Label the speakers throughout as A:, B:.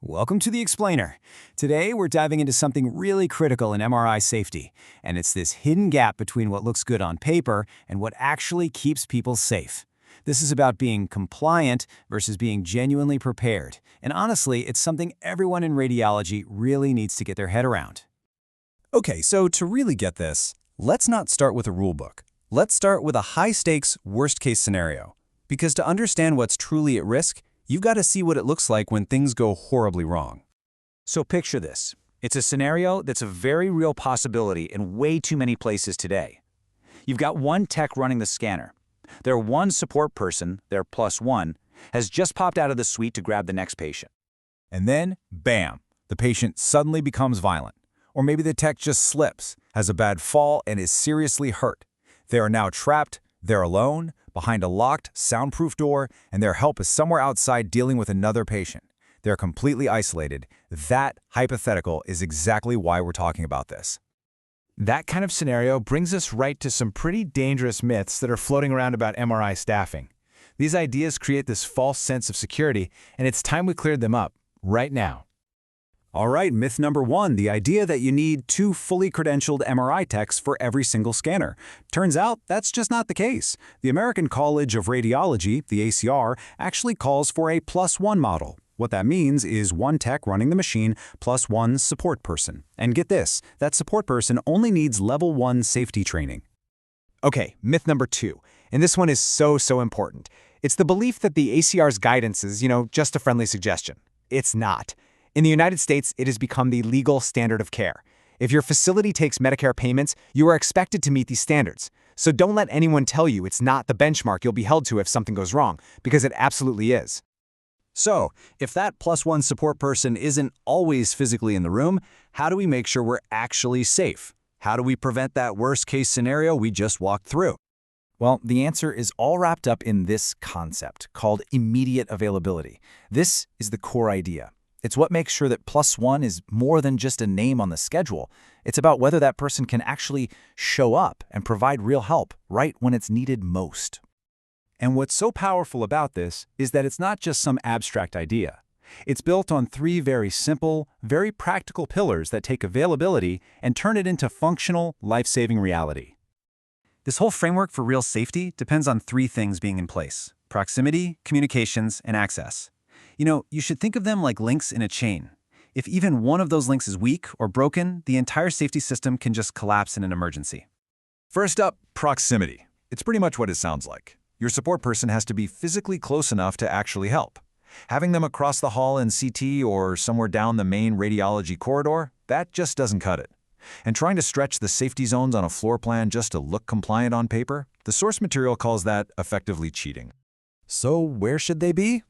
A: Welcome to the Explainer. Today, we're diving into something really critical in MRI safety, and it's this hidden gap between what looks good on paper and what actually keeps people safe. This is about being compliant versus being genuinely prepared, and honestly, it's something everyone in radiology really needs to get their head around.
B: Okay, so to really get this, let's not start with a rule book. Let's start with a high-stakes, worst-case scenario. Because to understand what's truly at risk, you've got to see what it looks like when things go horribly wrong.
C: So picture this. It's a scenario that's a very real possibility in way too many places today. You've got one tech running the scanner. Their one support person, their +1, has just popped out of the suite to grab the next patient.
B: And then, bam, the patient suddenly becomes violent. Or maybe the tech just slips, has a bad fall, and is seriously hurt. They are now trapped, they're alone, behind a locked, soundproof door, and their help is somewhere outside dealing with another patient. They're completely isolated. That hypothetical is exactly why we're talking about this.
D: That kind of scenario brings us right to some pretty dangerous myths that are floating around about MRI staffing. These ideas create this false sense of security, and it's time we cleared them up, right now.
A: All right, myth number 1, the idea that you need 2 fully credentialed MRI techs for every single scanner. Turns out that's just not the case. The American College of Radiology, the ACR, actually calls for a +1 model. What that means is one tech running the machine plus one support person. And get this, that support person only needs level 1 safety training.
D: Okay, myth number 2, and this one is so important. It's the belief that the ACR's guidance is, just a friendly suggestion. It's not. In the United States, it has become the legal standard of care. If your facility takes Medicare payments, you are expected to meet these standards. So don't let anyone tell you it's not the benchmark you'll be held to if something goes wrong, because it absolutely is.
B: So, if that +1 support person isn't always physically in the room, how do we make sure we're actually safe? How do we prevent that worst-case scenario we just walked through?
E: Well, the answer is all wrapped up in this concept called immediate availability. This is the core idea. It's what makes sure that +1 is more than just a name on the schedule. It's about whether that person can actually show up and provide real help right when it's needed most.
A: And what's so powerful about this is that it's not just some abstract idea. It's built on 3 very simple, very practical pillars that take availability and turn it into functional, life-saving reality. This whole framework for real safety depends on 3 things being in place: proximity, communications, and access. You should think of them like links in a chain. If even one of those links is weak or broken, the entire safety system can just collapse in an emergency.
B: First up, proximity. It's pretty much what it sounds like. Your support person has to be physically close enough to actually help. Having them across the hall in CT or somewhere down the main radiology corridor, that just doesn't cut it. And trying to stretch the safety zones on a floor plan just to look compliant on paper, the source material calls that effectively cheating. So where should they be?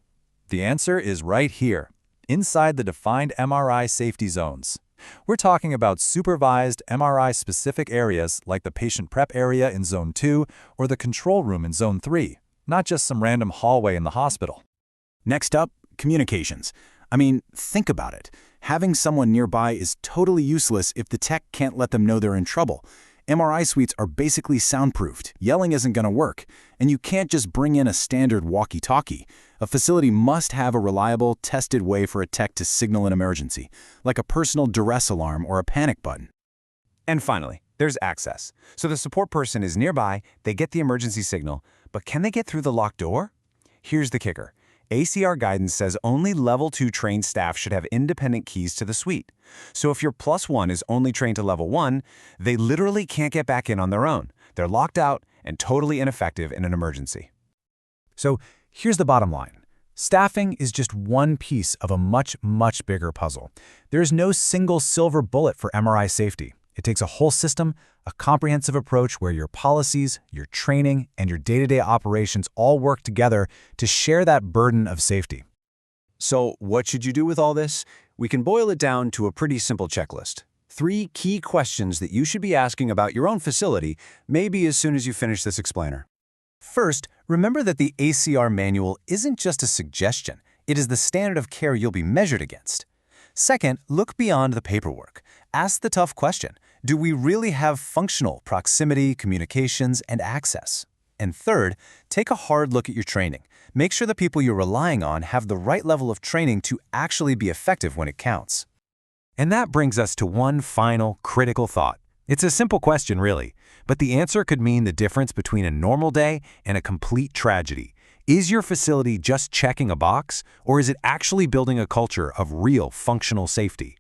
B: The answer is right here, inside the defined MRI safety zones. We're talking about supervised MRI-specific areas like the patient prep area in Zone 2 or the control room in Zone 3, not just some random hallway in the hospital.
A: Next up, communications. Think about it. Having someone nearby is totally useless if the tech can't let them know they're in trouble. MRI suites are basically soundproofed. Yelling isn't going to work. And you can't just bring in a standard walkie-talkie. A facility must have a reliable, tested way for a tech to signal an emergency, like a personal duress alarm or a panic button.
C: And finally, there's access. So the support person is nearby, they get the emergency signal, but can they get through the locked door? Here's the kicker. ACR guidance says only level 2 trained staff should have independent keys to the suite. So if your +1 is only trained to level 1, they literally can't get back in on their own. They're locked out and totally ineffective in an emergency.
E: So here's the bottom line. Staffing is just one piece of a much bigger puzzle. There's no single silver bullet for MRI safety. It takes a whole system, a comprehensive approach where your policies, your training, and your day-to-day operations all work together to share that burden of safety.
A: So what should you do with all this? We can boil it down to a pretty simple checklist. 3 key questions that you should be asking about your own facility, maybe as soon as you finish this explainer. First, remember that the ACR manual isn't just a suggestion. It is the standard of care you'll be measured against. Second, look beyond the paperwork. Ask the tough question. Do we really have functional proximity, communications, and access?
E: And third, take a hard look at your training. Make sure the people you're relying on have the right level of training to actually be effective when it counts. And that brings us to one final, critical thought. It's a simple question, really, but the answer could mean the difference between a normal day and a complete tragedy. Is your facility just checking a box, or is it actually building a culture of real functional safety?